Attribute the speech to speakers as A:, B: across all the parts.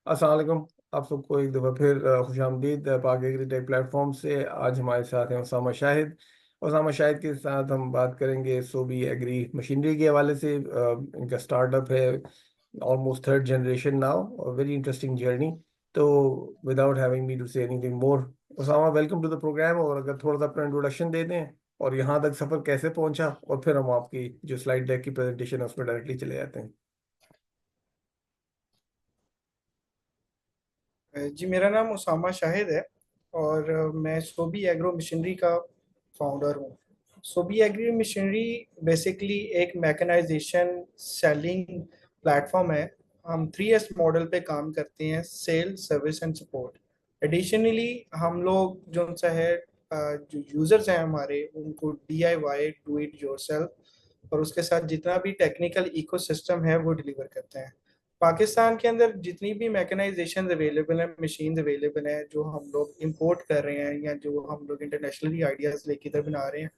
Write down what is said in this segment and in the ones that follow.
A: अस्सलाम वालेकुम। आप सबको एक दफ़ा फिर खुशामदीद पाक एग्रीटेक प्लेटफॉर्म से। आज हमारे साथ हैं उसामा शाहिद। उसामा शाहिद के साथ हम बात करेंगे सोबी एग्री मशीनरी के हवाले से। इनका स्टार्टअप है, almost third generation now, very interesting journey. तो without having me to say anything more, Usama welcome to the programme. और अगर थोड़ा सा अपना इंट्रोडक्शन दे दें और यहाँ तक सफ़र कैसे पहुंचा, और फिर हम आपकी जो स्लाइड डेक की प्रेजेंटेशन है उसमें डायरेक्टली चले जाते हैं।
B: जी, मेरा नाम उसामा शाहिद है और मैं सोबी एग्रो मशीनरी का फाउंडर हूँ। सोबी एग्रो मशीनरी बेसिकली एक मैकेनाइजेशन सेलिंग प्लेटफॉर्म है। हम 3S मॉडल पे काम करते हैं: sell, service and support. Additionally हम लोग जो सा है जो यूज़र्स हैं हमारे, उनको DIY डू इट योरसेल्फ और उसके साथ जितना भी टेक्निकल इकोसिस्टम है वो डिलीवर करते हैं। पाकिस्तान के अंदर जितनी भी मैकेनाइजेशन अवेलेबल है, मशीन अवेलेबल है, जो हम लोग इंपोर्ट कर रहे हैं या जो हम लोग इंटरनेशनली आइडियाज लेके इधर बना रहे हैं,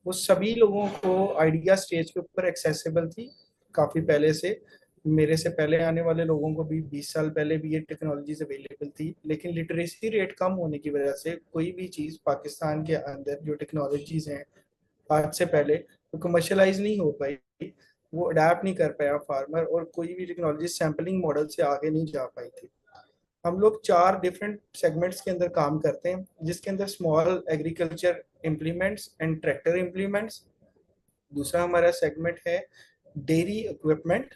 B: वो सभी लोगों को आइडिया स्टेज के ऊपर एक्सेसिबल थी काफ़ी पहले से। मेरे से पहले आने वाले लोगों को भी 20 साल पहले भी ये टेक्नोलॉजीज अवेलेबल थी, लेकिन लिटरेसी रेट कम होने की वजह से कोई भी चीज़ पाकिस्तान के अंदर जो टेक्नोलॉजीज हैं आज से पहले वो कमर्शलाइज नहीं हो पाई, वो अडेप्ट नहीं कर पाया फार्मर, और कोई भी टेक्नोलॉजी सैम्पलिंग मॉडल से आगे नहीं जा पाई थी। हम लोग 4 डिफरेंट सेगमेंट्स के अंदर काम करते हैं, जिसके अंदर small agriculture implements and tractor implements. दूसरा हमारा सेगमेंट है डेयरी इक्विपमेंट,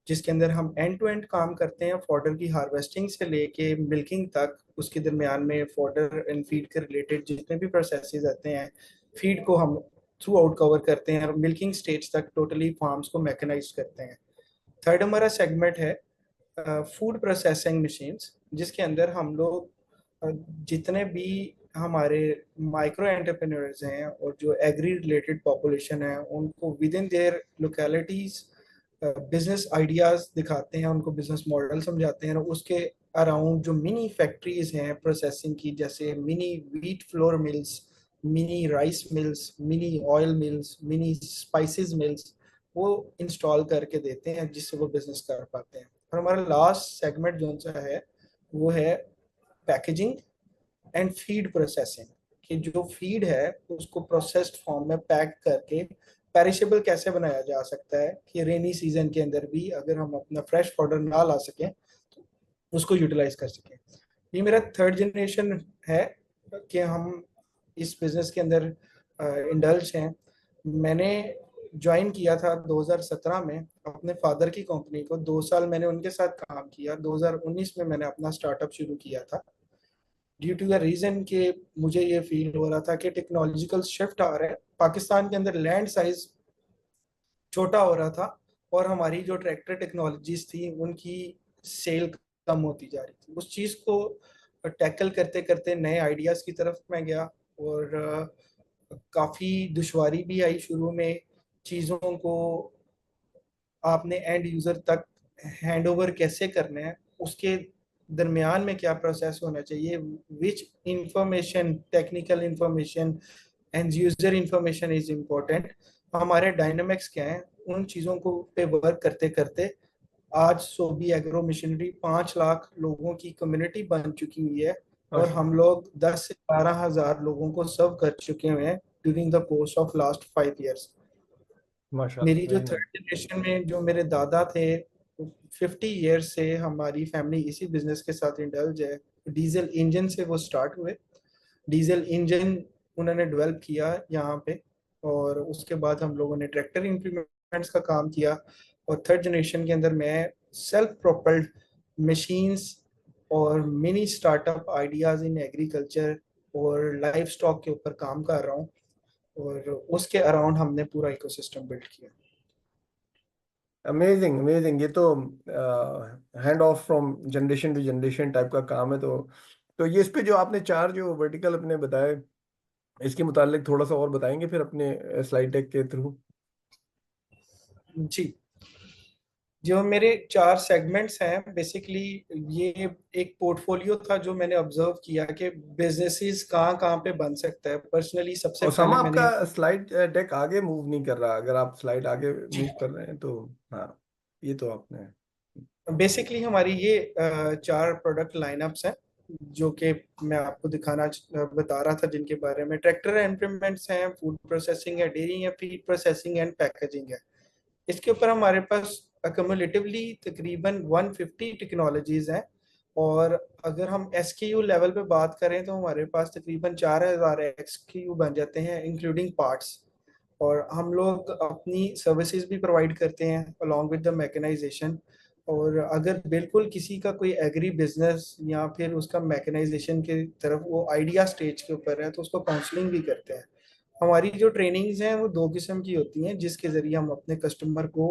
B: जिसके अंदर हम एंड टू एंड काम करते हैं, फॉडर की हार्वेस्टिंग से लेके मिल्किंग तक। उसके दरमियान में फॉडर एंड फीड के रिलेटेड जितने भी प्रोसेसेस आते हैं, फीड को हम थ्रू आउट कवर करते हैं और मिल्किंग स्टेज तक टोटली फार्म्स को मैकेनाइज करते हैं। थर्ड हमारा सेगमेंट है फूड प्रोसेसिंग मशीन्स, जिसके अंदर हम लोग जितने भी हमारे माइक्रो एंटरप्रेन्योर्स हैं और जो एग्री रिलेटेड पॉपुलेशन है, उनको with in their localities business ideas दिखाते हैं, उनको बिजनेस मॉडल समझाते हैं, और उसके अराउंड जो मिनी फैक्ट्रीज हैं प्रोसेसिंग की, जैसे mini wheat flour mills, mini rice mills, mini oil mills, mini spices mills, वो इंस्टॉल करके देते हैं, जिससे वो बिजनेस कर पाते हैं। और हमारा लास्ट सेगमेंट जो सा है वो है पैकेजिंग एंड फीड प्रोसेसिंग, कि जो फीड है उसको प्रोसेस्ड फॉर्म में पैक करके पेरिशेबल कैसे बनाया जा सकता है, कि रेनी सीजन के अंदर भी अगर हम अपना फ्रेश पाउडर ना ला सकें तो उसको यूटिलाइज कर सकें। ये मेरा थर्ड जनरेशन है कि हम इस बिजनेस के अंदर इंडल्ज हैं। मैंने ज्वाइन किया था 2017 में अपने फादर की कंपनी को। 2 साल मैंने उनके साथ काम किया। 2019 में मैंने अपना स्टार्टअप शुरू किया था, ड्यू टू द रीजन कि मुझे ये फील हो रहा था कि टेक्नोलॉजिकल शिफ्ट आ रहा है पाकिस्तान के अंदर, लैंड साइज छोटा हो रहा था और हमारी जो ट्रैक्टर टेक्नोलॉजीज थी उनकी सेल कम होती जा रही थी। उस चीज़ को टैकल करते करते नए आइडियाज़ की तरफ मैं गया, और काफ़ी दुश्वारी भी आई शुरू में। चीज़ों को आपने एंड यूज़र तक हैंड ओवर कैसे करना है, उसके दरमियान में क्या प्रोसेस होना चाहिए, which information, technical information and user information is important, हमारे डायनामिक्स क्या हैं, उन चीज़ों को पे वर्क करते करते आज सोबी एग्रो मशीनरी 5 लाख लोगों की कम्युनिटी बन चुकी हुई है, और
A: माशा
B: हम लोग 10 से 12 हज़ार लोगों को सर्व कर चुके हुए हैं during the course of last 5 years.
A: माशाल्लाह,
B: मेरी जो
A: वेरी नाइस।
B: थर्ड जनरेशन में जो मेरे दादा थे, 50 ईयर्स से हमारी फैमिली इसी बिजनेस के साथ इंडल्ज है। डीजल इंजन से वो स्टार्ट हुए, डीजल इंजन उन्होंने डेवलप किया यहाँ पे, और उसके बाद हम लोगों ने ट्रैक्टर इम्प्लीमेंट्स का काम किया। और थर्ड जनरेशन के अंदर मैं सेल्फ प्रोपल्ड मशीन्स और mini startup ideas in agriculture और लाइफ स्टॉक के ऊपर काम कर रहा हूँ, और उसके अराउंड हमने पूरा इकोसिस्टम बिल्ड किया।
A: Amazing amazing. ये तो hand off from generation to generation type का काम है। तो ये इस पे जो आपने चार जो वर्टिकल अपने बताए, इसके मुतालिक थोड़ा सा और बताएंगे फिर अपने स्लाइड डेक के थ्रू।
B: जी, जो मेरे 4 सेगमेंट्स हैं बेसिकली, ये एक पोर्टफोलियो था जो मैंने ऑब्जर्व किया कि बिजनेसेस कहाँ कहाँ पे बन सकता है। पर्सनली सबसे
A: ओसामा,
B: पहले
A: आपका
B: मैंने,
A: स्लाइड डेक आगे मूव नहीं कर रहा। अगर आप स्लाइड आगे
B: जी,
A: मूव कर रहे हैं तो हाँ, ये तो आपने
B: बेसिकली हमारी ये चार प्रोडक्ट लाइनअप्स हैं जो कि मैं आपको बता रहा था, जिनके बारे में ट्रैक्टर इम्प्लीमेंट्स हैं, फूड प्रोसेसिंग है, डेयरी है, फीड प्रोसेसिंग एंड पैकेजिंग है। इसके ऊपर हमारे पास अक्यूमुलेटिवली तकरीबन 150 टेक्नोलॉजीज हैं। और अगर हम एसकेयू लेवल पे बात करें तो हमारे पास तकरीबन 4000 एसकेयू बन जाते हैं इंक्लूडिंग पार्ट्स। और हम लोग अपनी सर्विसेज भी प्रोवाइड करते हैं अलॉन्ग विद द मैकेनाइजेशन। और अगर बिल्कुल किसी का कोई एग्री बिजनेस या फिर उसका मैकेनाइजेशन की तरफ वो आइडिया स्टेज के ऊपर है तो उसको काउंसलिंग भी करते हैं। हमारी जो ट्रेनिंग्स हैं वो दो किस्म की होती हैं, जिसके ज़रिए हम अपने कस्टमर को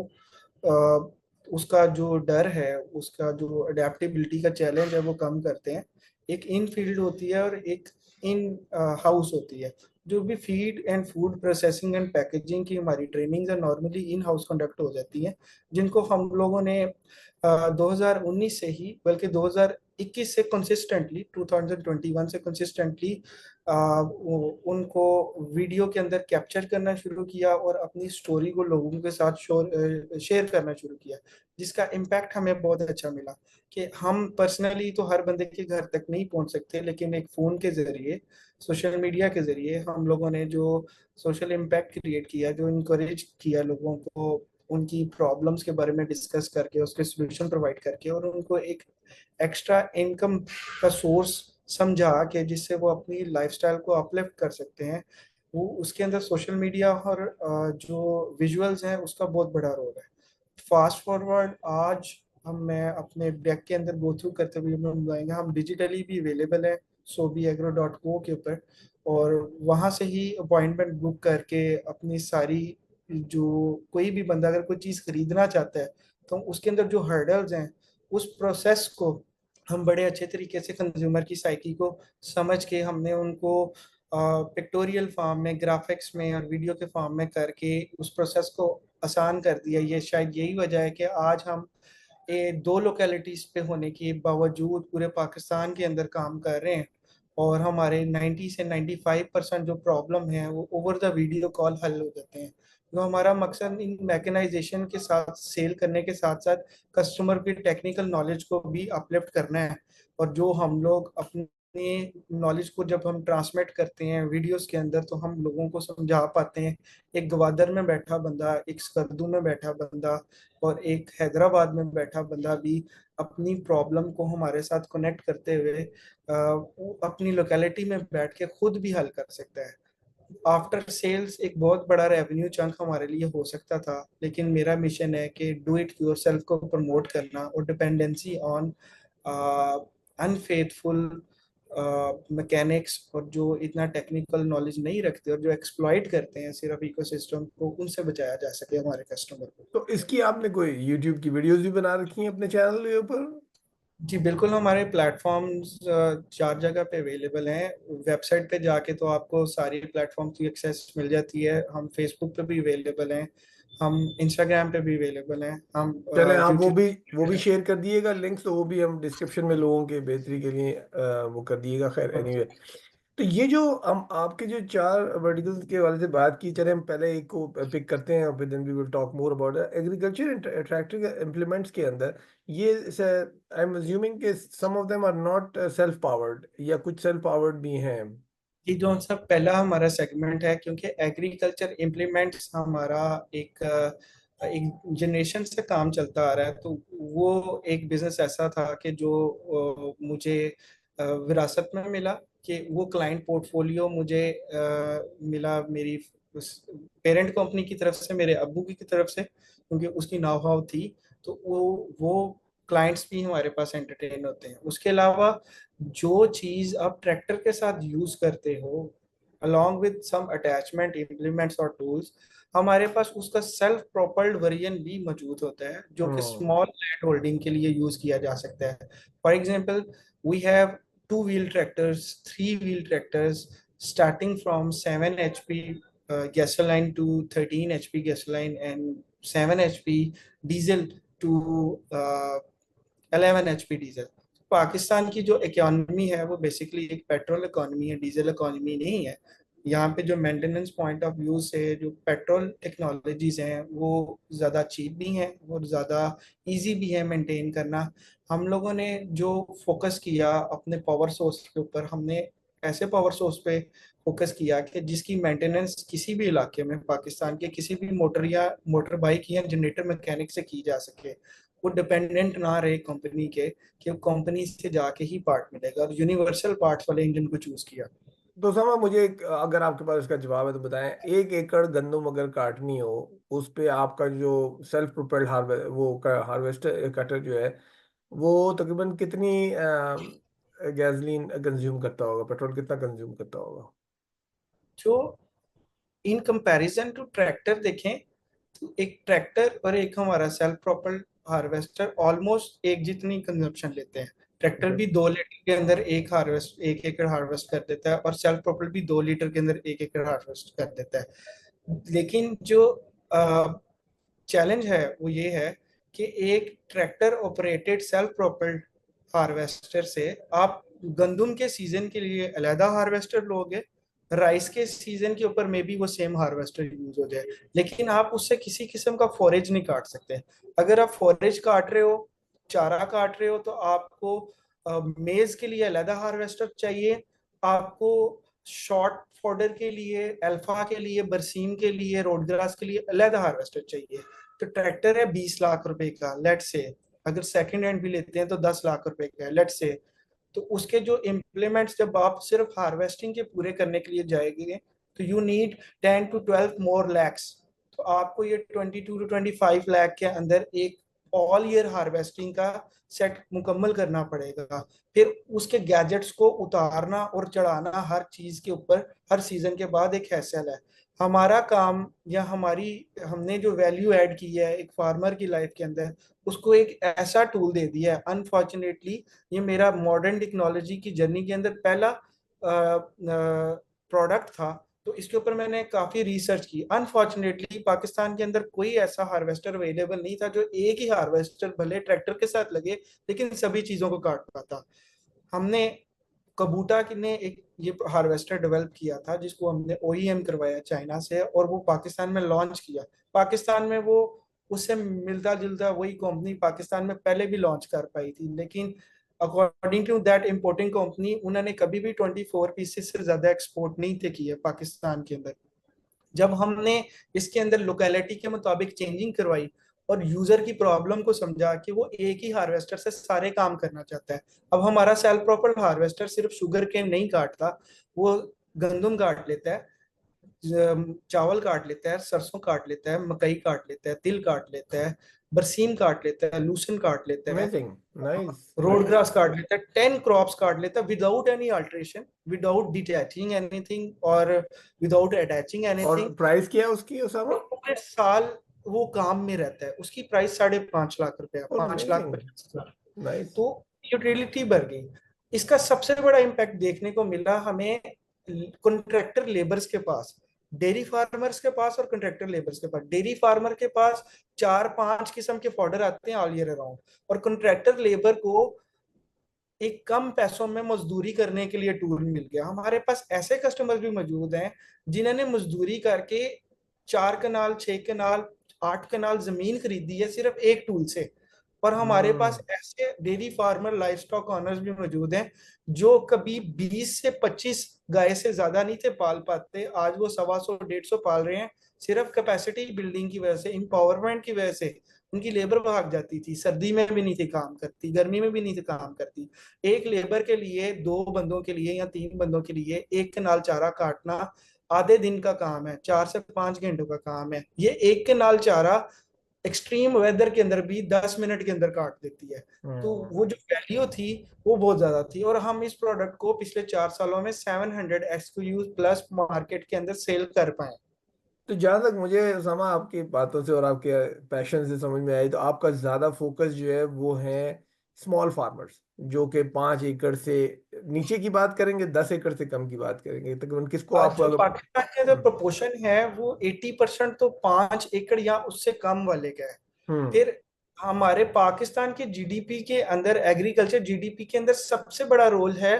B: उसका जो डर है, उसका जो अडेप्टेबिलिटी का चैलेंज है वो कम करते हैं। एक इन फील्ड होती है और एक इन हाउस होती है। जो भी feed and food processing and packaging की हमारी ट्रेनिंग्स है नॉर्मली इन हाउस कंडक्ट हो जाती हैं, जिनको हम लोगों ने 2019 से ही, बल्कि 2021 से कंसिस्टेंटली, 2021 से कंसिस्टेंटली उनको वीडियो के अंदर कैप्चर करना शुरू किया और अपनी स्टोरी को लोगों के साथ शेयर करना शुरू किया, जिसका इम्पैक्ट हमें बहुत अच्छा मिला। कि हम पर्सनली तो हर बंदे के घर तक नहीं पहुंच सकते, लेकिन एक फ़ोन के ज़रिए, सोशल मीडिया के ज़रिए हम लोगों ने जो सोशल इम्पैक्ट क्रिएट किया, जो इनक्रेज किया लोगों को उनकी प्रॉब्लम्स के बारे में डिस्कस करके उसके सोल्यूशन प्रोवाइड करके, और उनको एक एक्स्ट्रा इनकम का सोर्स समझा के जिससे वो अपनी लाइफस्टाइल को अपलिफ्ट कर सकते हैं, वो उसके अंदर सोशल मीडिया और जो विजुअल्स हैं उसका बहुत बड़ा रोल है। फास्ट फॉरवर्ड आज हम मैं अपने ब्रेक के अंदर गो थ्रू करते हुए हम बताएंगे, हम डिजिटली भी अवेलेबल है sobiagro.co के ऊपर। और वहाँ से ही अपॉइंटमेंट बुक करके अपनी सारी, जो कोई भी बंदा अगर कोई चीज़ खरीदना चाहता है तो उसके अंदर जो हर्डल्स हैं उस प्रोसेस को हम बड़े अच्छे तरीके से कंज्यूमर की साइकी को समझ के हमने उनको पिक्टोरियल फॉर्म में, ग्राफिक्स में और वीडियो के फॉर्म में करके उस प्रोसेस को आसान कर दिया। ये शायद यही वजह है कि आज हम ये दो लोकेलिटीज पे होने के बावजूद पूरे पाकिस्तान के अंदर काम कर रहे हैं। और हमारे 90 से 95% जो प्रॉब्लम है वो ओवर द वीडियो कॉल हल हो जाते हैं। तो हमारा मकसद इन मैकेनाइजेशन के साथ, सेल करने के साथ साथ कस्टमर की टेक्निकल नॉलेज को भी अपलिफ्ट करना है। और जो हम लोग अपने नॉलेज को जब हम ट्रांसमिट करते हैं वीडियोस के अंदर तो हम लोगों को समझा पाते हैं। एक गवादर में बैठा बंदा, एक स्कर्दू में बैठा बंदा और एक हैदराबाद में बैठा बंदा भी अपनी प्रॉब्लम को हमारे साथ कनेक्ट करते हुए वो अपनी लोकेलिटी में बैठ के खुद भी हल कर सकता है। आफ्टर सेल्स एक बहुत बड़ा रेवेन्यू चंक हमारे लिए हो सकता था, लेकिन मेरा मिशन है कि डू इट योरसेल्फ को प्रमोट करना और डिपेंडेंसी ऑन अनफेथफुल मैकेनिक्स और जो इतना टेक्निकल नॉलेज नहीं रखते और जो एक्सप्लॉइट करते हैं सिर्फ इकोसिस्टम को, उनसे बचाया जा सके हमारे कस्टमर को।
A: तो इसकी आपने कोई यूट्यूब की वीडियोस भी बना रखी हैं अपने चैनल के ऊपर?
B: जी बिल्कुल, हमारे प्लेटफॉर्म्स चार जगह पे अवेलेबल हैं। वेबसाइट पे जाके तो आपको सारी प्लेटफॉर्म की एक्सेस मिल जाती है। हम फेसबुक पे भी अवेलेबल हैं, हम इंस्टाग्राम पे भी अवेलेबल हैं, हम
A: चलें, आप
B: यूट्यूब।
A: वो भी शेयर कर दिएगा लिंक्स, तो वो भी हम डिस्क्रिप्शन में लोगों के बेहतरी के लिए वो कर दिएगा। खैर एनीवे, तो ये जो हम आपके जो चार वर्टिकल्स के वाले से बात की, चले हम पहले एक को पिक करते हैं और फिर then we will talk more about agriculture tractor implements के अंदर। ये आई एम अज्यूमिंग कि some of them are not self powered, या कुछ सेल्फ पावर्ड भी हैं।
B: ये जो सा पहला हमारा सेगमेंट है, क्योंकि एग्रीकल्चर इम्प्लीमेंट्स हमारा एक जनरेशन से काम चलता आ रहा है, तो वो एक बिजनेस ऐसा था कि जो मुझे विरासत में मिला। कि वो क्लाइंट पोर्टफोलियो मुझे मिला मेरी पेरेंट कंपनी की तरफ से, मेरे अब्बू की तरफ से, क्योंकि उसकी नाव हाव थी। तो वो क्लाइंट्स भी हमारे पास एंटरटेन होते हैं। उसके अलावा जो चीज आप ट्रैक्टर के साथ यूज करते हो along with some attachment implements और tools, हमारे पास उसका सेल्फ प्रोपल्ड वर्जन भी मौजूद होता है जो कि
A: हम्म।
B: स्मॉल लैंड होल्डिंग के लिए यूज किया जा सकता है। For example, we have two wheel tractors, three wheel tractors starting from 7 HP gasoline to 13 HP gasoline and 7 HP diesel to 11 HP diesel. Pakistan की जो इकोनॉमी है वो बेसिकली एक पेट्रोल इकोनॉमी है, डीजल इकोनॉमी नहीं है। यहाँ पे जो मेंटेनेंस पॉइंट ऑफ व्यू से जो पेट्रोल टेक्नोलॉजीज हैं वो ज़्यादा चीप भी हैं और ज़्यादा इजी भी है मेंटेन करना। हम लोगों ने जो फोकस किया अपने पावर सोर्स के ऊपर, हमने ऐसे पावर सोर्स पे फोकस किया कि जिसकी मेंटेनेंस किसी भी इलाके में पाकिस्तान के किसी भी मोटर या मोटर बाइक या जनरेटर मैकेनिक से की जा सके। वो डिपेंडेंट ना रहे कंपनी के, कि कंपनी से जाके ही पार्ट मिलेगा, और यूनिवर्सल पार्ट्स वाले इंजन को चूज किया।
A: तो समा मुझे अगर आपके पास इसका जवाब है तो बताएं, 1 एकड़ गंदम अगर काटनी हो, उस पे आपका जो सेल्फ प्रोपेल्ड हार्वेस्टर कटर जो है, वो तकरीबन कितनी गैसोलीन कंज्यूम करता होगा, पेट्रोल कितना कंज्यूम करता होगा?
B: जो इन कंपैरिजन टू ट्रैक्टर देखें, तो एक ट्रैक्टर और एक हमारा सेल्फ प्रोपल्ड हार्वेस्टर ऑलमोस्ट एक जितनी कंजप्शन लेते हैं। ट्रैक्टर भी 2 लीटर के अंदर 1 एकड़ हार्वेस्ट कर देता है, और सेल्फ प्रोपल्ड भी 2 लीटर के अंदर 1 एकड़ हार्वेस्ट कर देता है। लेकिन जो चैलेंज है वो ये है कि एक ट्रैक्टर ऑपरेटेड सेल्फ प्रोपल्ड हार्वेस्टर से आप गंदम के सीजन के लिए अलहदा हार्वेस्टर लोगे, राइस के सीजन के ऊपर में भी वो सेम हार्वेस्टर यूज हो जाए, लेकिन आप उससे किसी किस्म का फॉरेज नहीं काट सकते। अगर आप फॉरेज काट रहे हो, चारा काट रहे हो, तो आपको मेज के लिए अलहदा हार्वेस्टर चाहिए, आपको शॉर्ट फॉडर के लिए, अल्फा के लिए, बरसीम के लिए, रोड ग्रास के लिए अलहदा हार्वेस्टर चाहिए। तो ट्रैक्टर है 20 लाख रुपए का, लेट से, अगर सेकंड हैंड भी लेते हैं तो 10 लाख रुपए का है, लेट से। तो उसके जो इम्प्लीमेंट्स जब आप सिर्फ हार्वेस्टिंग के पूरे करने के लिए जाएंगे, तो you need 10 to 12 more lakhs। तो आपको ये 22 to 25 लाख के अंदर एक ऑल ईयर हार्वेस्टिंग का सेट मुकम्मल करना पड़ेगा। फिर उसके गैजेट्स को उतारना और चढ़ाना हर चीज के ऊपर हर सीजन के बाद एक हैसल है। हमारा काम या हमारी हमने जो वैल्यू ऐड की है एक फार्मर की लाइफ के अंदर, उसको एक ऐसा टूल दे दिया है। अनफॉर्चुनेटली ये मेरा मॉडर्न टेक्नोलॉजी की जर्नी के अंदर पहला प्रोडक्ट था, तो इसके ऊपर मैंने काफी रिसर्च की। अनफॉर्चुनेटली पाकिस्तान के अंदर कोई ऐसा हार्वेस्टर अवेलेबल नहीं था जो एक ही हार्वेस्टर भले ट्रैक्टर के साथ लगे लेकिन सभी चीजों को काट पाता। हमने कबूटा ने एक ये हार्वेस्टर डेवलप किया था जिसको हमने ओईएम करवाया चाइना से, और वो पाकिस्तान में लॉन्च किया। पाकिस्तान में वो उससे मिलता जुलता वही कंपनी पाकिस्तान में पहले भी लॉन्च कर पाई थी, लेकिन according to that importing company उन्होंने कभी भी 24 पीसेस से ज्यादा एक्सपोर्ट नहीं थे किए पाकिस्तान के अंदर। जब हमने इसके अंदर लोकेलिटी के मुताबिक चेंजिंग करवाई और यूजर की प्रॉब्लम को समझा कि वो एक ही हार्वेस्टर से सारे काम करना चाहता है। अब हमारा सेल्फ प्रोपल्ड हार्वेस्टर सिर्फ शुगर केन नहीं काटता, वो गंदम काट लेता है, चावल काट लेता है, सरसों काट लेता है, मकई काट लेता है, तिल काट लेता है, बरसीम काट लेता है, लूसन काट लेता है,
A: amazing, nice
B: road
A: nice.
B: Grass काट लेता है, 10 क्रॉप्स काट लेता है without any alteration, without detaching anything और विदाउट अटैचिंग
A: और
B: एनीथिंग।
A: प्राइस क्या है उसकी
B: और
A: उसामा?
B: पूरे साल वो काम में रहता है। उसकी प्राइस 5.5 लाख रुपया,
A: और
B: 5,50,000।
A: नाइस।
B: तो यूटिलिटी बढ़ गई। इसका सबसे बड़ा इम्पैक्ट देखने को मिला हमें कॉन्ट्रैक्टर लेबर्स के पास, डेयरी फार्मर्स के पास और कॉन्ट्रैक्टर लेबर्स के पास। डेयरी फार्मर के पास 4-5 किस्म के फॉडर आते हैं ऑल ईयर अराउंड, और कॉन्ट्रैक्टर लेबर को एक कम पैसों में मजदूरी करने के लिए टूल मिल गया। हमारे पास ऐसे कस्टमर्स भी मौजूद हैं जिन्होंने मजदूरी करके 4 कनाल, 6 कनाल, 8 कनाल जमीन खरीदी है सिर्फ एक टूल से। पर हमारे पास
A: हम्म।
B: ऐसे dairy farmer life stock honours भी मौजूद हैं जो कभी 20 से 25 गाय से ज्यादा नहीं थे पाल पाते, आज वो 125 150 पाल रहे हैं। सिर्फ कैपेसिटी बिल्डिंग की वजह से, इंपावरमेंट की वजह से उनकी लेबर भाग जाती थी, सर्दी में भी नहीं थी काम करती, गर्मी में भी नहीं थी काम करती। एक लेबर के लिए, 2 बंदों के लिए या 3 बंदों के लिए 1 कनाल चारा काटना आधे दिन का काम है, 4 से 5 घंटों का काम है। ये 1 कनाल चारा एक्सट्रीम वेदर के अंदर भी 10 मिनट के अंदर काट देती है। तो वो जो वैल्यू थी वो बहुत ज्यादा थी, और हम इस प्रोडक्ट को पिछले 4 सालों में 700 SKUs प्लस मार्केट के अंदर सेल कर पाए।
A: तो जहाँ तक मुझे समा आपकी बातों से और आपके पैशन से समझ में आई, तो आपका ज़्यादा फोकस जो है वो है स्मॉल फार्मर्स, जो कि 5 एकड़ से नीचे की बात करेंगे, 10 एकड़ से कम की बात करेंगे, तकरीबन किसको आप
B: जो
A: अगर।
B: पाकिस्तान के अंदर प्रोपोर्शन है वो 80% तो 5 एकड़ या उससे कम वाले का है।
A: हम्म।
B: फिर हमारे पाकिस्तान के जीडीपी के अंदर, एग्रीकल्चर जीडीपी के अंदर सबसे बड़ा रोल है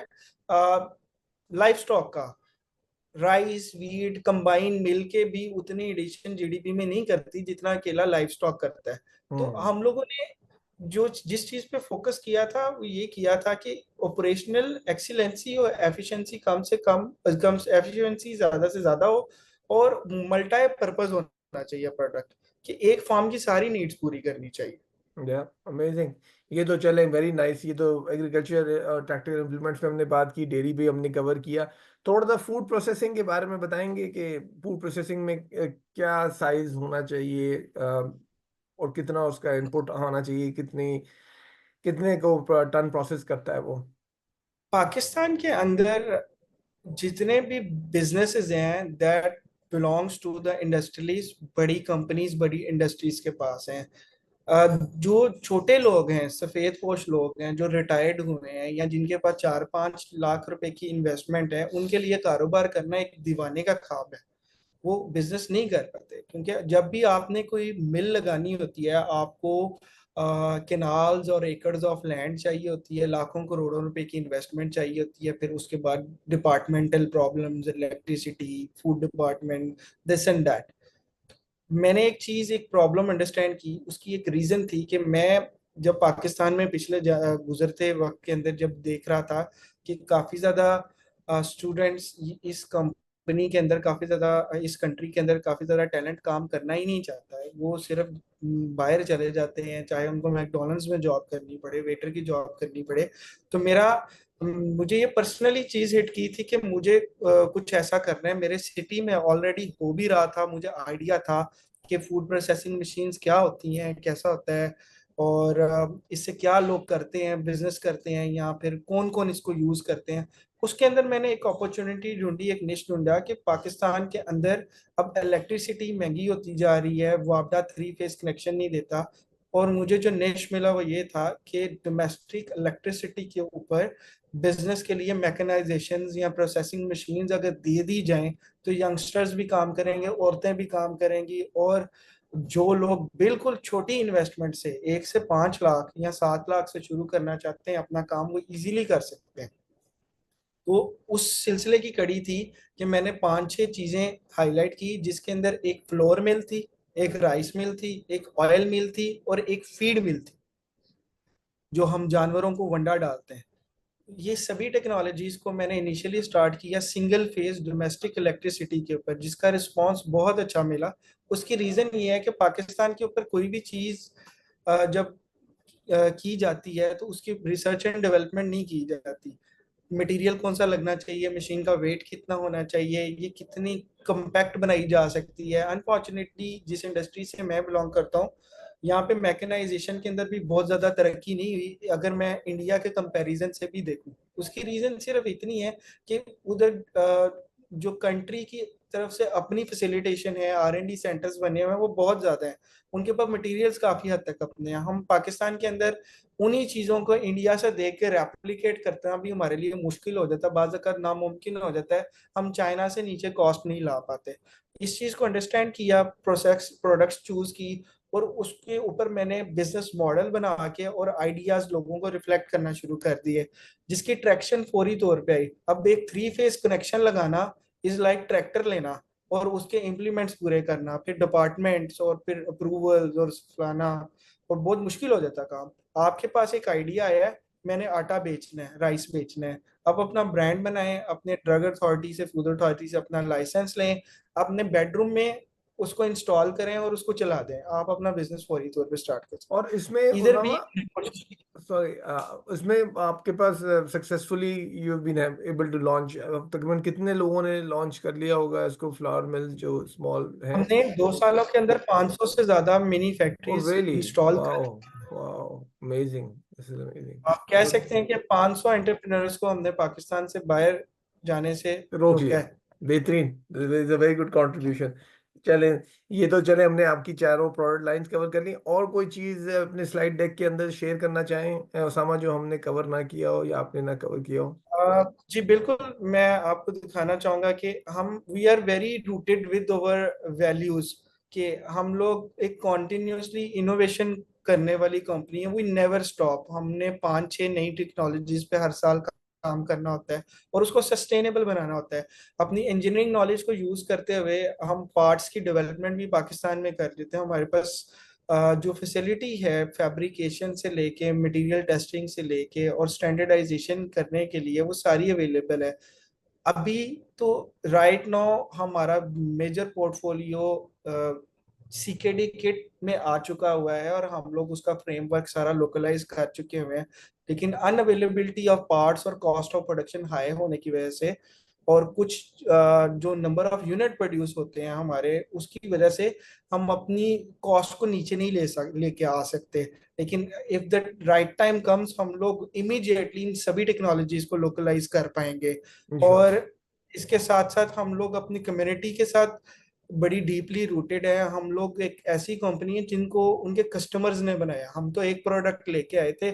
B: लाइफ स्टॉक का। राइस वीट कंबाइन मिल के भी उतनी एडिशन जीडीपी में नहीं करती जितना अकेला लाइफ स्टॉक करता है। तो
A: हम्म।
B: हम लोगों ने जो जिस चीज पे फोकस किया था वो ये किया था कि ऑपरेशनल एक्सीलेंसी और एफिशिएंसी कम एफिशिएंसी ज्यादा से ज्यादा हो, और मल्टी पर्पस होना चाहिए प्रोडक्ट, कि एक फार्म की सारी नीड्स पूरी करनी चाहिए।
A: या अमेजिंग। ये तो चले वेरी नाइस। ये तो एग्रीकल्चर और टैक्टिकल इम्प्लीमेंट्स पे हमने बात की, डेयरी भी हमने कवर किया। थोड़ा सा फूड प्रोसेसिंग के बारे में बताएंगे कि फूड प्रोसेसिंग में क्या साइज होना चाहिए, और कितना उसका इनपुट आना चाहिए, कितनी कितने को टन प्रोसेस करता है वो।
B: पाकिस्तान के अंदर जितने भी बिजनेसेस हैं that belongs to the industries, बड़ी कंपनीज बड़ी इंडस्ट्रीज के पास हैं। जो छोटे लोग हैं, सफेद पोश लोग हैं, जो रिटायर्ड हुए हैं या जिनके पास 4-5 लाख रुपए की इन्वेस्टमेंट है, उनके लिए कारोबार करना एक दीवाने का ख्वाब है। वो बिजनेस नहीं कर पाते, क्योंकि जब भी आपने कोई मिल लगानी होती है, आपको केनाल्स और एकर्स ऑफ लैंड चाहिए होती है, लाखों करोड़ों रुपए की इन्वेस्टमेंट चाहिए होती है, फिर उसके बाद departmental problems, electricity, food department, this and that. मैंने एक चीज, एक प्रॉब्लम अंडरस्टैंड की, उसकी एक रीजन थी कि मैं जब पाकिस्तान में पिछले गुजरते वक्त के अंदर जब देख रहा था कि काफी ज्यादा स्टूडेंट्स इस कंपनी के अंदर, काफी ज्यादा इस कंट्री के अंदर काफी ज्यादा टैलेंट काम करना ही नहीं चाहता है, वो सिर्फ बाहर चले जाते हैं, चाहे उनको मैकडोनल्ड्स में जॉब करनी पड़े, वेटर की जॉब करनी पड़े। तो मुझे ये पर्सनली चीज हिट की थी कि मुझे कुछ ऐसा करना है। मेरे सिटी में ऑलरेडी हो भी रहा था, मुझे आइडिया था कि फूड प्रोसेसिंग मशीन्स क्या होती हैं, कैसा होता है, और इससे क्या लोग करते हैं, बिजनेस करते हैं, या फिर कौन कौन इसको यूज करते हैं। उसके अंदर मैंने एक अपॉर्चुनिटी ढूंढी, एक निश ढूंढा कि पाकिस्तान के अंदर अब इलेक्ट्रिसिटी महंगी होती जा रही है, वापडा 3 फेज कनेक्शन नहीं देता, और मुझे जो निश मिला वो ये था कि डोमेस्टिक इलेक्ट्रिसिटी के ऊपर बिजनेस के लिए मैकेनाइजेशन या प्रोसेसिंग मशीन्स अगर दे दी जाएं, तो यंगस्टर्स भी काम करेंगे, औरतें भी काम करेंगी, और जो लोग बिल्कुल छोटी इन्वेस्टमेंट से 1 से 5 लाख या 7 लाख से शुरू करना चाहते हैं अपना काम, वो इजीली कर सकते हैं। तो उस सिलसिले की कड़ी थी कि मैंने 5-6 चीजें हाईलाइट की, जिसके अंदर एक फ्लोर मिल थी, एक राइस मिल थी, एक ऑयल मिल थी, और एक फीड मिल थी, जो हम जानवरों को वंडा डालते हैं। ये सभी टेक्नोलॉजीज को मैंने इनिशियली स्टार्ट किया सिंगल फेज डोमेस्टिक इलेक्ट्रिसिटी के ऊपर, जिसका रिस्पांस बहुत अच्छा मिला। उसकी रीजन ये है कि पाकिस्तान के ऊपर कोई भी चीज जब की जाती है तो उसकी रिसर्च एंड डेवलपमेंट नहीं की जाती। मटेरियल कौन सा लगना चाहिए, मशीन का वेट कितना होना चाहिए, ये कितनी कम्पैक्ट बनाई जा सकती है। अनफॉर्चुनेटली जिस इंडस्ट्री से मैं बिलोंग करता हूँ, यहाँ पे मैकेनाइजेशन के अंदर भी बहुत ज्यादा तरक्की नहीं हुई, अगर मैं इंडिया के कंपैरिजन से भी देखूं। उसकी रीजन सिर्फ इतनी है कि उधर जो कंट्री की तरफ से अपनी फैसिलिटेशन है, R&D सेंटर्स बने हुए हैं, वो बहुत ज्यादा है, उनके पास मटेरियल्स काफी हद तक अपने हैं। हम पाकिस्तान के अंदर उन्हीं चीजों को इंडिया से देख के रेप्लिकेट करना भी हमारे लिए मुश्किल हो जाता है, बाज़ अगर नामुमकिन हो जाता है। हम चाइना से नीचे कॉस्ट नहीं ला पाते। इस चीज को अंडरस्टैंड किया, प्रोसेस प्रोडक्ट्स चूज की, और उसके ऊपर मैंने बिजनेस मॉडल बना के और आइडियाज लोगों को रिफ्लेक्ट करना शुरू कर दिए, जिसकी ट्रैक्शन फौरी तौर पे आई। अब एक 3 फेज कनेक्शन लगाना इज लाइक ट्रैक्टर लेना, और उसके इम्प्लीमेंट्स पूरे करना, फिर डिपार्टमेंट्स और फिर अप्रूवल्स और फलाना, और बहुत मुश्किल हो जाता काम। आपके पास एक आइडिया आया है, मैंने आटा बेचना है, राइस बेचना है, आप अपना ब्रांड बनाएं, अपने ड्रग अथॉरिटी से, फूड अथॉरिटी से अपना लाइसेंस लें, अपने बेडरूम में उसको इंस्टॉल करें और उसको चला दें, आप अपना बिजनेस फौरी तौर पे स्टार्ट कर
A: और
B: सकते
A: इसमें
B: हैं। इधर भी
A: उसामा, सॉरी, इसमें आपके पास successfully you been able to launch, तकरीबन कितने लोगों ने लॉन्च कर लिया होगा इसको, फ्लावर मिल जो स्मॉल है।
B: हमने 2 सालों के अंदर 500 से ज्यादा मिनी
A: ओ
B: फैक्ट्रीज
A: रियली?
B: इंस्टॉल
A: वाओ,
B: कर।
A: Wow, amazing, this is amazing.
B: आप कह
A: गुड।
B: सकते हैं कि 500 एंटरप्रेन्योर्स को हमने पाकिस्तान से बाहर जाने से
A: रोक
B: रोका
A: लिया।
B: है।
A: बेहतरीन, is a very good contribution. चले, ये तो चले हमने आपकी चारों प्रोडक्ट लाइंस कवर कर ली। और कोई चीज अपने स्लाइड डेक के अंदर शेयर करना चाहें उसामा, जो हमने कवर ना किया हो या आपने ना कवर किया हो।
B: जी बिल्कुल, मैं आपको दिखाना चाहूंगा कि हम we are very rooted with our values, कि हम लोग एक कॉन्टिन्यूसली इनोवेशन करने वाली कंपनी है। We never stop. हमने 5-6 नई टेक्नोलॉजीज पे हर साल काम करना होता है और उसको सस्टेनेबल बनाना होता है। अपनी इंजीनियरिंग नॉलेज को यूज करते हुए हम पार्ट्स की डेवलपमेंट भी पाकिस्तान में कर लेते हैं। हमारे पास जो फैसिलिटी है फैब्रिकेशन से लेके मटेरियल टेस्टिंग से लेके और स्टैंडर्डाइजेशन करने के लिए वो सारी अवेलेबल है। अभी तो राइट नाउ हमारा मेजर पोर्टफोलियो सीकेडी किट में आ चुका हुआ है और हम लोग उसका फ्रेमवर्क सारा लोकलाइज कर चुके हुए हैं। लेकिन अनअवेलेबिलिटी ऑफ पार्ट्स और कॉस्ट ऑफ प्रोडक्शन हाई होने की वजह से और कुछ जो नंबर ऑफ यूनिट प्रोड्यूस होते हैं हमारे उसकी वजह से हम अपनी कॉस्ट को नीचे नहीं लेके आ सकते। लेकिन if the right time comes हम लोग इमीडिएटली इन सभी टेक्नोलॉजीज को लोकलाइज कर पाएंगे।
A: इंशाल्लाह।
B: और इसके साथ साथ हम लोग अपनी कम्युनिटी के साथ बड़ी डीपली रूटेड है। हम लोग एक ऐसी कंपनी है जिनको उनके कस्टमर्स ने बनाया। हम तो एक प्रोडक्ट लेके आए थे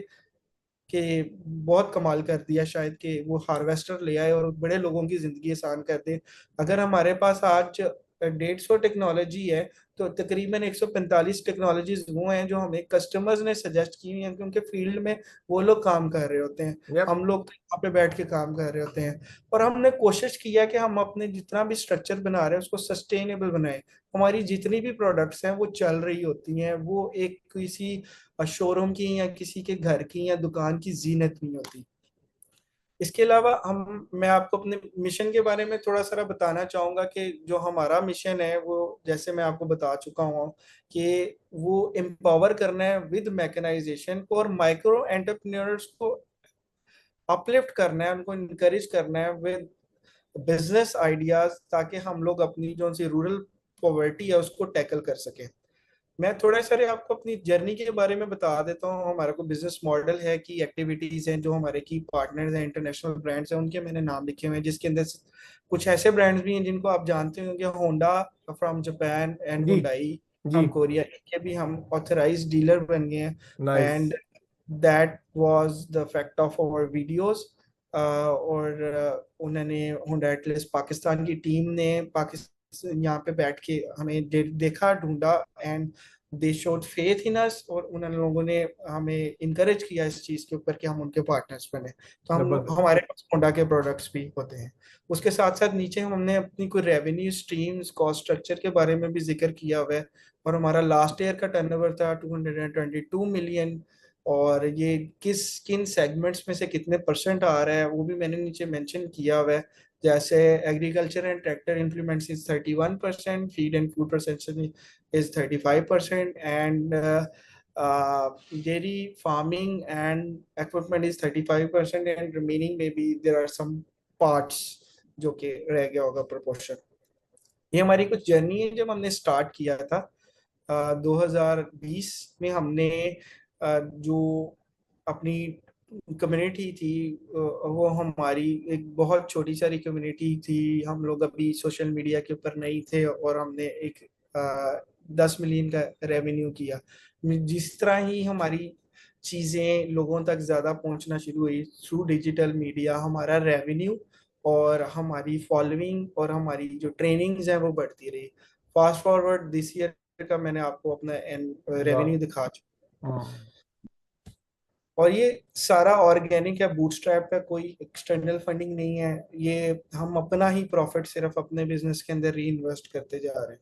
B: कि बहुत कमाल कर दिया शायद कि वो हार्वेस्टर ले आए और बड़े लोगों की जिंदगी आसान कर दे। अगर हमारे पास आज 150 टेक्नोलॉजी है तो तकरीबन 145 टेक्नोलॉजीज वो हैं जो हमें कस्टमर्स ने सजेस्ट की हुई हैं, क्योंकि फील्ड में वो लोग काम कर रहे होते हैं।
A: यप।
B: हम लोग तो यहाँ पे बैठ के काम कर रहे होते हैं। और हमने कोशिश किया कि हम अपने जितना भी स्ट्रक्चर बना रहे हैं उसको सस्टेनेबल बनाएं। हमारी जितनी भी प्रोडक्ट्स हैं वो चल रही होती हैं, वो एक किसी शोरूम की या किसी के घर की या दुकान की जीनत नहीं होती। इसके अलावा हम मैं आपको अपने मिशन के बारे में थोड़ा सा बताना चाहूंगा कि जो हमारा मिशन है वो जैसे मैं आपको बता चुका हूँ कि वो एम्पावर करना है विद मैकेनाइजेशन को और माइक्रो एंटरप्रेन्योर्स को अपलिफ्ट करना है, उनको इनकरेज करना है विद बिजनेस आइडियाज, ताकि हम लोग अपनी जो सी रूरल पॉवर्टी है उसको टैकल कर सकें। मैं थोड़ा सारे आपको अपनी जर्नी के बारे में बता देता हूँ। हमारा को बिजनेस मॉडल है कि एक्टिविटीज हैं जो हमारे की पार्टनर्स हैं, इंटरनेशनल ब्रांड्स हैं, उनके मैंने नाम लिखे हुए हैं, जिसके अंदर कुछ ऐसे ब्रांड्स भी हैं जिनको आप जानते होंगे, Honda from Japan and
A: ji.
B: Hyundai
A: ji.
B: From Korea, इनके भी हम ऑथराइज्ड डीलर बन गए हैं।
A: Nice.
B: And that was the fact of our videos. और उन्होंने होंडा एटलस पाकिस्तान की टीम ने पाकिस्तान यहाँ पे बैठ के हमें देखा, ढूंढा and they showed faith in us, और उन लोगों ने हमें इनकरेज किया इस चीज के ऊपर कि हम उनके पार्टनर्स बने। तो
A: जबरदस्त।
B: हमारे पास होंडा के प्रोडक्ट्स भी होते हैं। उसके साथ साथ नीचे हमने अपनी कोई रेवेन्यू स्ट्रीम्स कॉस्ट स्ट्रक्चर के बारे में भी जिक्र किया हुआ है। और हमारा लास्ट ईयर का टर्नओवर था 222 मिलियन। और ये किस किन सेगमेंट्स में से कितने परसेंट आ रहा है वो भी मैंने नीचे मेंशन किया हुआ है। जैसे agriculture and tractor implements is 31%, feed and food processing is 35%, and dairy farming and equipment is 35%, and remaining maybe there are some parts जो कि रह गया होगा प्रोपोर्शन। ये हमारी कुछ जर्नी है जब हमने स्टार्ट किया था 2020 में। हमने जो अपनी कम्युनिटी थी वो हमारी एक बहुत छोटी सारी कम्युनिटी थी। हम लोग अभी सोशल मीडिया के ऊपर नहीं थे और हमने एक 10 मिलियन का रेवेन्यू किया। जिस तरह ही हमारी चीज़ें लोगों तक ज़्यादा पहुंचना शुरू हुई थ्रू डिजिटल मीडिया, हमारा रेवेन्यू और हमारी फॉलोइंग और हमारी जो ट्रेनिंग्स हैं वो बढ़ती रही। फास्ट फॉरवर्ड दिस ईयर का मैंने आपको अपना
A: वाह।
B: रेवेन्यू दिखा चुका।
A: हाँ।
B: और ये सारा ऑर्गेनिक है, बूटस्ट्रैप है, कोई एक्सटर्नल फंडिंग नहीं है। ये हम अपना ही प्रॉफिट सिर्फ अपने बिजनेस के अंदर री इन्वेस्ट करते जा रहे हैं।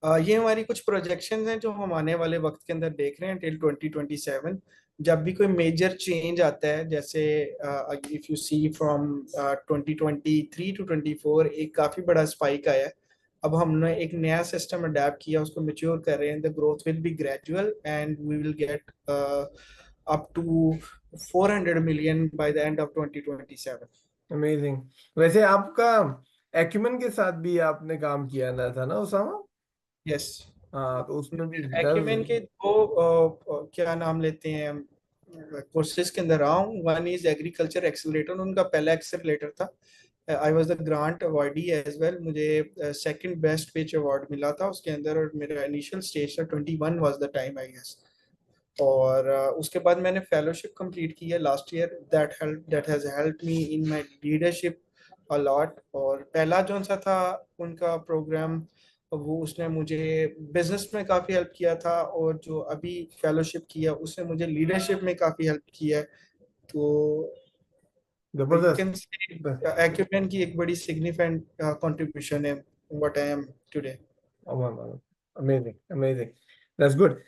B: ये हमारी कुछ प्रोजेक्शंस हैं जो हम आने वाले वक्त के अंदर देख रहे हैं टिल 2027। जब भी कोई मेजर चेंज आता है, जैसे if you see from 2023 to 24 एक काफी बड़ा स्पाइक आया है। अब हमने एक नया सिस्टम अडेप्ट किया, उसको मैच्योर कर रहे हैं। The growth will be gradual and we will get up to 400 million by the end of 2027।
A: Amazing. वैसे आपका एक्यूमेन के साथ भी आपने काम किया ना था ना उसामा?
B: यस।
A: हाँ, तो उसमें भी
B: एक्यूमेन के दो क्या नाम लेते हैं कोर्सेज के अंदर रहा हूँ। वन इज एग्रीकल्चर एक्सेलरेटर, उनका पहला एक्सेलरेटर था। I was the grant awardee as well. मुझे सेकंड बेस्ट पिच अवार्ड मिला था उसके अंदर, और मेरा इनिशियल स्टेज था 21 was the time I guess. और उसके बाद मैंने फेलोशिप कंप्लीट की है last year. That has helped me in my leadership a lot. और पहला जो सा था उनका प्रोग्राम, वो उसने मुझे बिजनेस में काफ़ी हेल्प किया था, और जो अभी फेलोशिप किया उसने मुझे लीडरशिप में काफ़ी हेल्प किया है। तो You
A: जबरदस्त।
B: can say Acumen की एक बड़ी significant contribution है what I am today.
A: Amazing amazing, that's good.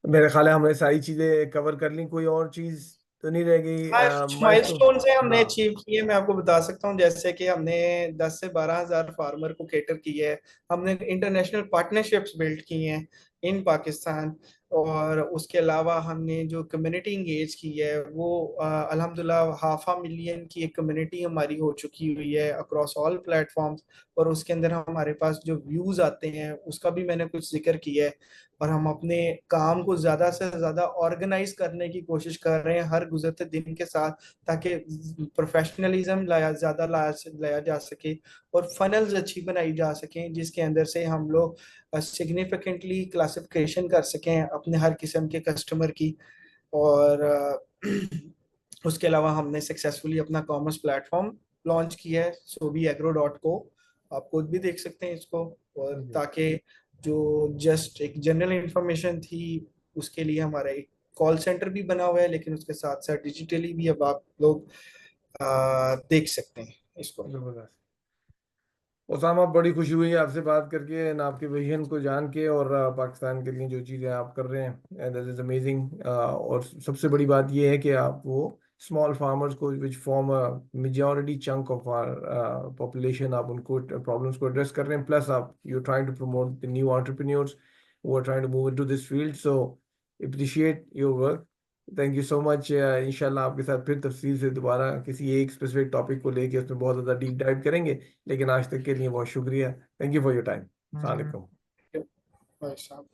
A: मेरे ख्याल है हमने सारी चीजें कवर कर ली, कोई और चीज तो नहीं रह
B: हाँ,
A: गई?
B: कुछ
A: माइलस्टोन।
B: माइलस्टोन से हमने
A: हाँ।
B: अचीव किए मैं आपको बता सकता हूँ, जैसे कि हमने 10 से 12 हजार फार्मर को केटर किया है। हमने इंटरनेशनल पार्टनरशिप्स बिल्ड की हैं इन पाकिस्तान। और उसके अलावा हमने जो कम्युनिटी इंगेज की है वो अल्हम्दुलिल्लाह 500,000 की एक कम्युनिटी हमारी हो चुकी हुई है अक्रॉस ऑल प्लेटफॉर्म्स। और उसके अंदर हमारे पास जो व्यूज आते हैं उसका भी मैंने कुछ जिक्र किया है। और हम अपने काम को ज्यादा से ज्यादा ऑर्गेनाइज करने की कोशिश कर रहे हैं हर गुजरते दिन के साथ, ताकि प्रोफेशनलिज्म लाया जा सके और फनल्स अच्छी बनाई जा सकें, जिसके अंदर से हम लोग सिग्निफिकेंटली क्लासिफिकेशन कर सकें अपने हर किस्म के कस्टमर की। और उसके अलावा हमने सक्सेसफुली अपना कॉमर्स प्लेटफॉर्म लॉन्च किया है sobiagro.co। आप खुद भी देख सकते हैं इसको। और ताकि जो जस्ट एक जनरल इंफॉर्मेशन थी उसके लिए हमारा एक कॉल सेंटर भी बना हुआ है, लेकिन उसके साथ साथ डिजिटली भी अब आप लोग देख सकते हैं इसको।
A: जबरदस्त। उसामा, बड़ी खुशी हुई आपसे बात करके, एंड आपके विजन को जान के, और पाकिस्तान के लिए जो चीज़ें आप कर रहे हैं, दैट इज़ अमेजिंग। और सबसे बड़ी बात ये है कि आप वो स्मॉल फार्मर्स को, which form a majority chunk of our population, आप उनको प्रॉब्लम्स को एड्रेस कर रहे हैं, प्लस आप you trying to promote the new entrepreneurs who are trying to move into this field. So appreciate your work. Thank you so much. इंशाल्लाह आपके साथ फिर तफसील से दोबारा किसी एक स्पेसिफिक टॉपिक को लेके उसमें बहुत ज़्यादा डीप डाइव करेंगे। लेकिन आज तक के लिए बहुत शुक्रिया। Thank you for your time. अस्सलाम वालेकुम।
B: भाई साहब।